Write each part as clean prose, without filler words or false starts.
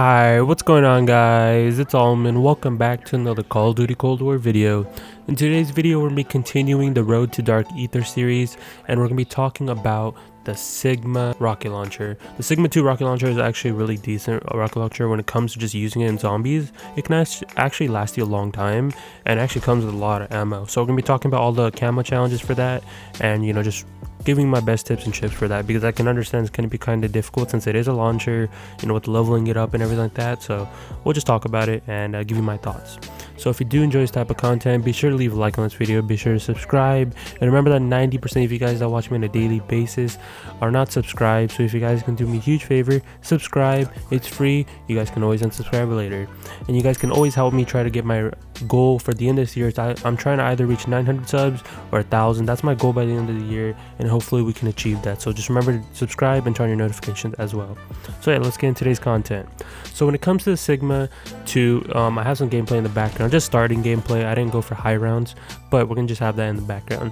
Hi, what's going on guys? It's Almond. Welcome back to another Call of Duty Cold War video. In today's video, we're going to be continuing the Road to Dark Aether series, and we're going to be talking about the Cigma rocket launcher. The Cigma 2 rocket launcher is actually a really decent rocket launcher when it comes to just using it in zombies. It can actually last you a long time, and actually comes with a lot of ammo. So we're going to be talking about all the camo challenges for that, and just giving my best tips and tips for that, because I can understand it's going to be kind of difficult since it is a launcher, with leveling it up and everything like that. So we'll just talk about it and give you my thoughts. So if you do enjoy this type of content, be sure to leave a like on this video, be sure to subscribe, and remember that 90% of you guys that watch me on a daily basis are not subscribed. So if you guys can do me a huge favor, subscribe. It's free. You guys can always unsubscribe later, and you guys can always help me try to get my goal for the end of this year. I'm trying to either reach 900 subs or 1,000. That's my goal by the end of the year, and hopefully we can achieve that. So just remember to subscribe and turn on your notifications as well. So yeah, let's get into today's content. So when it comes to the Cigma 2, I have some gameplay in the background, just starting gameplay. I didn't go for high rounds, but we're gonna just have that in the background.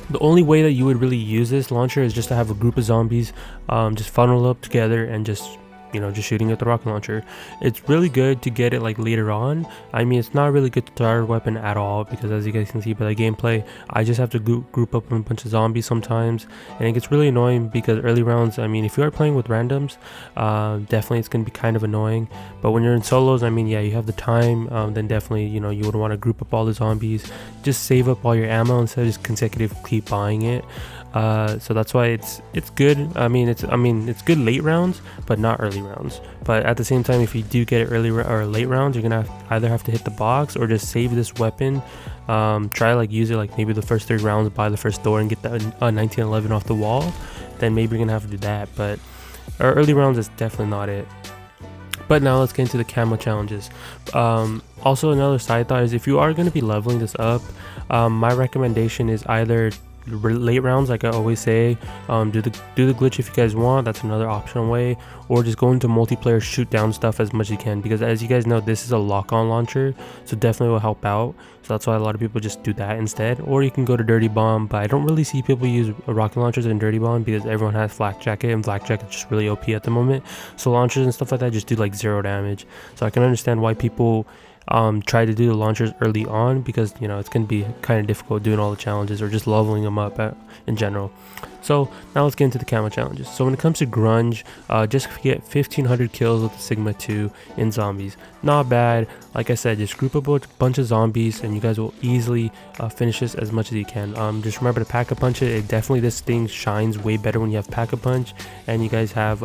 The only way that you would really use this launcher is just to have a group of zombies just funnel up together and just shooting at the rocket launcher. It's really good to get it like later on. I mean, it's not really good to start weapon at all, because as you guys can see by the gameplay, I just have to group up a bunch of zombies sometimes, and it gets really annoying because early rounds, I mean, if you are playing with randoms, definitely it's going to be kind of annoying. But when you're in solos, I mean, yeah, you have the time, then definitely you would want to group up all the zombies, just save up all your ammo instead of just consecutive keep buying it. So that's why it's good. I mean it's good late rounds, but not early rounds. But at the same time, if you do get it early or late rounds, you're gonna either have to hit the box or just save this weapon. Try like use it like maybe the first 3 rounds, buy the first door and get the 1911 off the wall. Then maybe you're gonna have to do that. But early rounds is definitely not it. But now let's get into the camo challenges. Also, another side thought is if you are going to be leveling this up, my recommendation is either late rounds, like I always say, do the glitch if you guys want. That's another optional way, or just go into multiplayer, shoot down stuff as much as you can, because as you guys know, this is a lock-on launcher, so definitely will help out. So that's why a lot of people just do that instead. Or you can go to Dirty Bomb, but I don't really see people use rocket launchers in Dirty Bomb because everyone has Flak Jacket, and Flak Jacket is just really OP at the moment. So launchers and stuff like that just do like 0 damage. So I can understand why people try to do the launchers early on, because it's going to be kind of difficult doing all the challenges or just leveling them up in general. So now let's get into the camo challenges. So when it comes to grunge, just get 1500 kills with the Cigma 2 in zombies. Not bad. Like I said, just group up a bunch of zombies and you guys will easily finish this as much as you can. Just remember to pack-a-punch it. Definitely this thing shines way better when you have pack-a-punch, and you guys have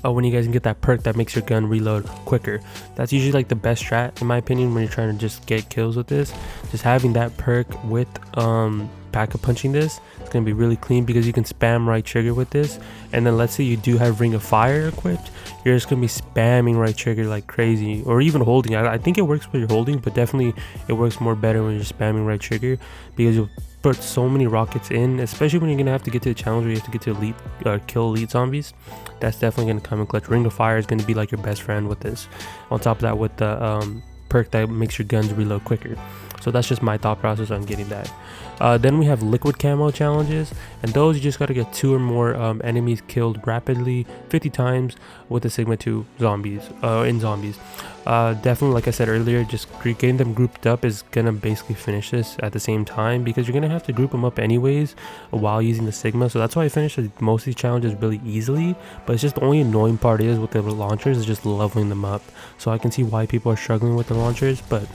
when you guys can get that perk that makes your gun reload quicker. That's usually like the best strat in my opinion when you're trying to just get kills with this. Just having that perk with pack-a-punching this, it's gonna be really clean, because you can spam right trigger with this. And then let's say you do have Ring of Fire equipped, you're just gonna be spamming right trigger like crazy, or even holding. I think it works when you're holding, but definitely it works more better when you're spamming right trigger, because you'll put so many rockets in, especially when you're gonna have to get to the challenge where you have to get to elite kill elite zombies. That's definitely gonna come in clutch. Ring of Fire is gonna be like your best friend with this, on top of that with the perk that makes your guns reload quicker. So that's just my thought process on getting that. Then we have liquid camo challenges, and those you just got to get 2 or more enemies killed rapidly 50 times with the Cigma 2 zombies in zombies. Definitely, like I said earlier, just getting them grouped up is gonna basically finish this at the same time, because you're gonna have to group them up anyways while using the Cigma. So that's why I finished most of these challenges really easily. But it's just the only annoying part is with the launchers is just leveling them up. So I can see why people are struggling with the launchers, but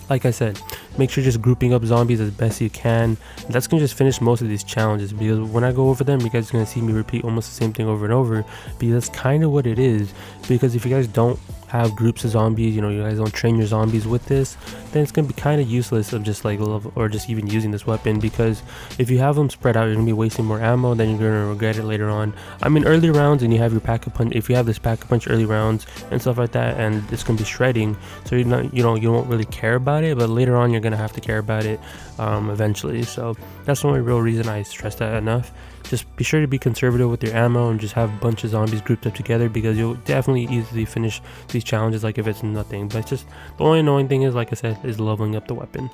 like I said, make sure just grouping up zombies as best you can. That's gonna just finish most of these challenges, because when I go over them, you guys are gonna see me repeat almost the same thing over and over, because that's kind of what it is. Because if you guys don't have groups of zombies, you guys don't train your zombies with this, then it's gonna be kind of useless of just like level, or just even using this weapon, because if you have them spread out, you're gonna be wasting more ammo, then you're gonna regret it later on. I mean, early rounds, and you have your pack-a-punch, if you have this pack-a-punch early rounds and stuff like that, and it's gonna be shredding, so you won't really care about it, but later on you're gonna have to care about it eventually. So that's the only real reason I stress that enough. Just be sure to be conservative with your ammo and just have a bunch of zombies grouped up together, because you'll definitely easily finish these these challenges like if it's nothing. But it's just the only annoying thing is, like I said, is leveling up the weapon.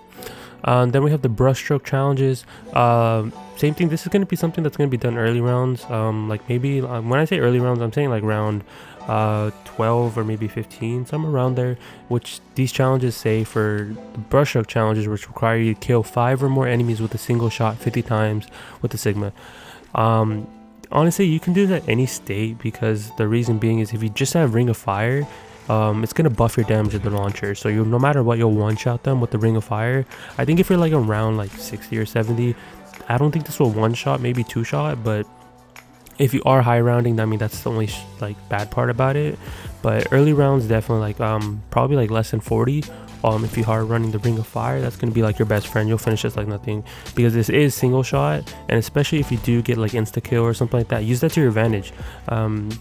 Then we have the brushstroke challenges. Same thing. This is going to be something that's going to be done early rounds. Like maybe when I say early rounds, I'm saying like round 12 or maybe 15, somewhere around there, which these challenges say for the brushstroke challenges, which require you to kill 5 or more enemies with a single shot 50 times with the Cigma. Honestly, you can do that any state, because the reason being is if you just have Ring of Fire, it's gonna buff your damage of the launcher, so you no matter what, you'll one shot them with the Ring of Fire. I think if you're like around like 60 or 70, I don't think this will one shot, maybe two shot, but if you are high rounding, I mean, that's the only like bad part about it. But early rounds, definitely like probably like less than 40. If you are running the Ring of Fire, that's going to be like your best friend. You'll finish this like nothing, because this is single shot, and especially if you do get like insta kill or something like that, use that to your advantage.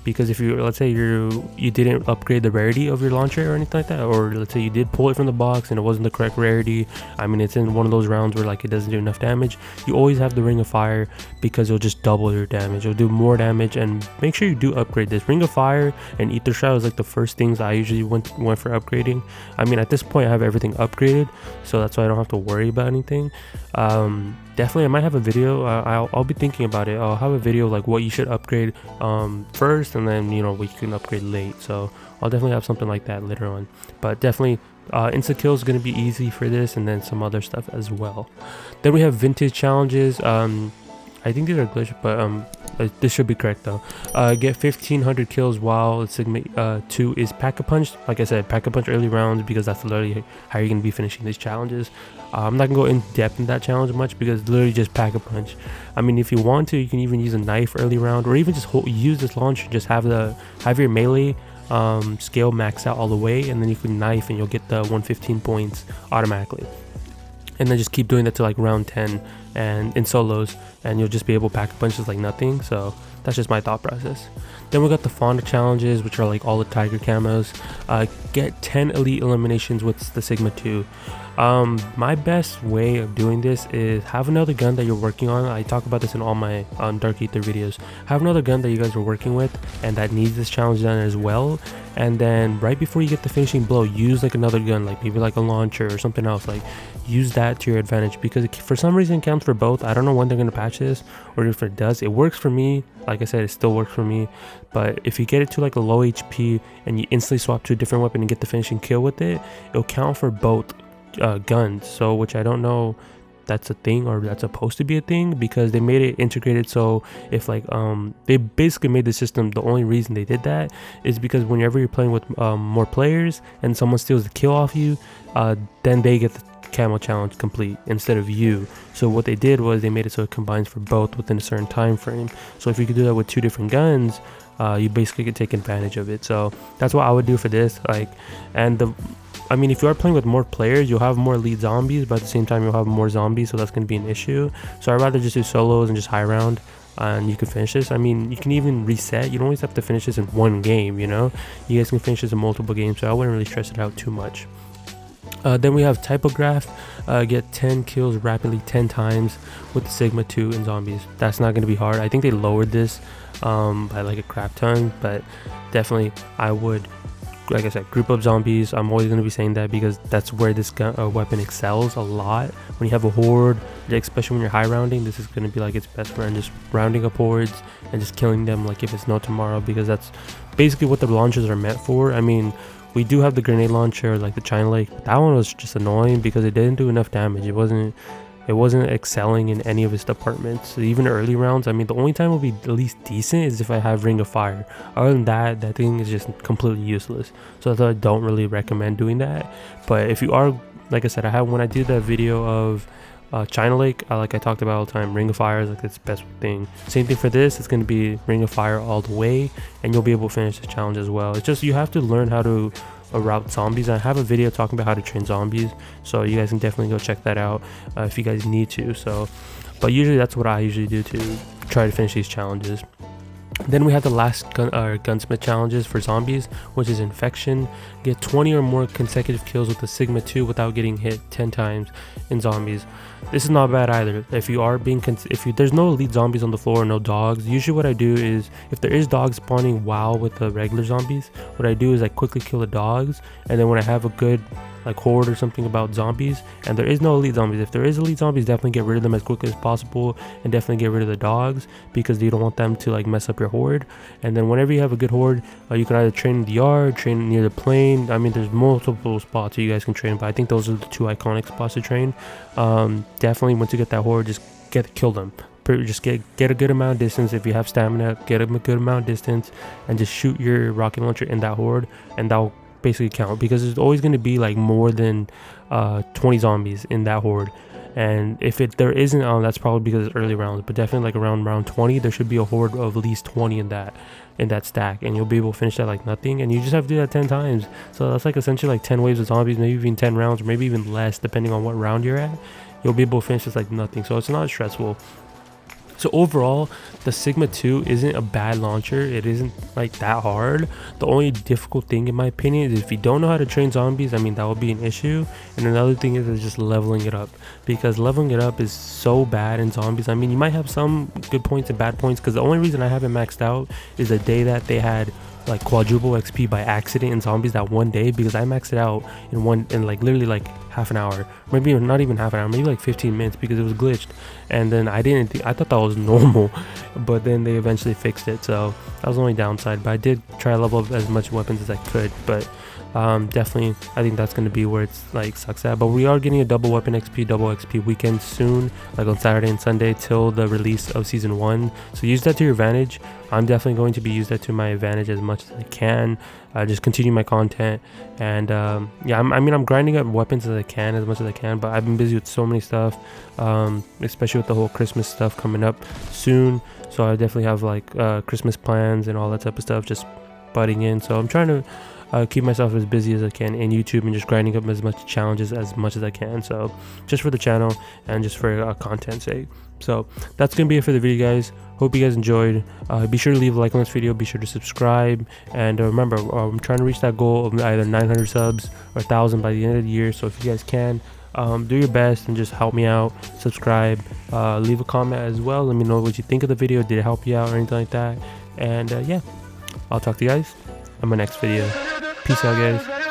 Because if you, let's say you didn't upgrade the rarity of your launcher or anything like that, or let's say you did pull it from the box and it wasn't the correct rarity, I mean, it's in one of those rounds where like it doesn't do enough damage, you always have the Ring of Fire, because it'll just double your damage. It'll do more damage. And make sure you do upgrade this. Ring of Fire and Aether Shroud is like the first things I usually went for upgrading. I mean, at this point I have everything upgraded, so that's why I don't have to worry about anything. Definitely I might have a video. I'll be thinking about it. I'll have a video like what you should upgrade first, and then, you know, what you can upgrade late. So I'll definitely have something like that later on. But definitely insta kill is going to be easy for this, and then some other stuff as well. Then we have vintage challenges. I think these are glitched, but this should be correct though. Get 1500 kills while Cigma 2 is Pack-a-Punch. Like I said, Pack-a-Punch early rounds, because that's literally how you're going to be finishing these challenges. I'm not going to go in depth in that challenge much, because it's literally just Pack-a-Punch. I mean, if you want to, you can even use a knife early round, or even just use this launcher, just have your melee scale maxed out all the way, and then you can knife and you'll get the 115 points automatically. And then just keep doing that to like round 10 and in solos, and you'll just be able to pack punches like nothing. So that's just my thought process. Then we got the Fauna challenges, which are like all the Tiger Camos. Get 10 Elite Eliminations with the Cigma 2. My best way of doing this is have another gun that you're working on. I talk about this in all my Dark Aether videos. Have another gun that you guys are working with and that needs this challenge done as well. And then right before you get the finishing blow, use like another gun, like maybe like a launcher or something else. Like use that to your advantage, because for some reason it counts for both. I don't know when they're going to patch this, or if it does. It works for me. Like I said, it still works for me. But if you get it to like a low HP and you instantly swap to a different weapon and get the finishing kill with it, it'll count for both guns. So, which I don't know that's a thing, or that's supposed to be a thing, because they made it integrated. So if like they basically made the system, the only reason they did that is because whenever you're playing with more players and someone steals the kill off you, then they get the camo challenge complete instead of you. So what they did was they made it so it combines for both within a certain time frame. So if you could do that with two different guns, you basically could take advantage of it. So that's what I would do for this. Like, and I mean, if you are playing with more players, you'll have more elite zombies, but at the same time you'll have more zombies, so that's going to be an issue. So I'd rather just do solos and just high round, and you can finish this. I mean, you can even reset. You don't always have to finish this in one game, you know? You guys can finish this in multiple games, so I wouldn't really stress it out too much. Then we have Typograph. Get 10 kills rapidly 10 times with the Cigma 2 in zombies. That's not going to be hard. I think they lowered this by like a crap ton, but definitely I would, like I said, group up zombies. I'm always going to be saying that, because that's where this weapon excels a lot. When you have a horde, especially when you're high rounding, this is going to be like its best friend, just rounding up hordes and just killing them like if it's no tomorrow, because that's basically what the launchers are meant for. I mean, we do have the grenade launcher, like the China Lake, but that one was just annoying because it didn't do enough damage. It wasn't excelling in any of its departments. So even early rounds, I mean, the only time it will be at least decent is if I have Ring of Fire. Other than that, that thing is just completely useless. So that's why I don't really recommend doing that. But if you are, like I said, when I did that video of China Lake, like I talked about all the time, Ring of Fire is like its best thing. Same thing for this. It's going to be Ring of Fire all the way, and you'll be able to finish this challenge as well. It's just you have to learn how to route zombies. I have a video talking about how to train zombies, so you guys can definitely go check that out if you guys need to. So, but usually that's what I usually do to try to finish these challenges. Then we have the last gunsmith challenges for zombies, which is infection. Get 20 or more consecutive kills with the Cigma 2 without getting hit 10 times in zombies. This is not bad either. If you are being there's no elite zombies on the floor, no dogs, usually what I do is, if there is dogs spawning while with the regular zombies, what I do is I quickly kill the dogs, and then when I have a good like horde or something about zombies and there is no elite zombies, if there is elite zombies, definitely get rid of them as quickly as possible, and definitely get rid of the dogs because you don't want them to like mess up your horde. And then whenever you have a good horde, you can either train in the yard, train near the plane. I mean, there's multiple spots that you guys can train, but I think those are the two iconic spots to train. Definitely once you get that horde, just kill them. Just get a good amount of distance. If you have stamina, get a good amount of distance and just shoot your rocket launcher in that horde, and that'll basically count, because there's always going to be like more than 20 zombies in that horde. And if there isn't, that's probably because it's early rounds, but definitely like around round 20 there should be a horde of at least 20 in that stack, and you'll be able to finish that like nothing. And you just have to do that 10 times, so that's like essentially like 10 waves of zombies, maybe even 10 rounds, or maybe even less depending on what round you're at. You'll be able to finish this like nothing, so it's not stressful. So overall, the Cigma 2 isn't a bad launcher. It isn't like that hard. The only difficult thing in my opinion is if you don't know how to train zombies, I mean, that would be an issue. And another thing is just leveling it up, because leveling it up is so bad in zombies. I mean, you might have some good points and bad points, because the only reason I haven't maxed out is the day that they had like quadruple XP by accident in zombies, that one day, because I maxed it out in like literally like half an hour, maybe not even half an hour, maybe like 15 minutes, because it was glitched. And then I thought that was normal, but then they eventually fixed it, so that was the only downside. But I did try to level up as much weapons as I could, but definitely I think that's going to be where it's like sucks at. But we are getting a double weapon XP, double XP weekend soon, like on Saturday and Sunday till the release of season 1, so use that to your advantage. I'm definitely going to be using that to my advantage as much as I can. Just continue my content, and yeah, I mean, I'm grinding up weapons as I can, as much as I can, but I've been busy with so many stuff, especially with the whole Christmas stuff coming up soon. So I definitely have like Christmas plans and all that type of stuff just butting in, so I'm trying to keep myself as busy as I can in YouTube and just grinding up as much challenges as much as I can, so just for the channel and just for content's sake. So that's gonna be it for the video, guys. Hope you guys enjoyed. Be sure to leave a like on this video, be sure to subscribe, and remember, I'm trying to reach that goal of either 900 subs or 1,000 by the end of the year. So if you guys can, do your best and just help me out. Subscribe, leave a comment as well, let me know what you think of the video, did it help you out or anything like that. And yeah, I'll talk to you guys on my next video. Peace out, guys.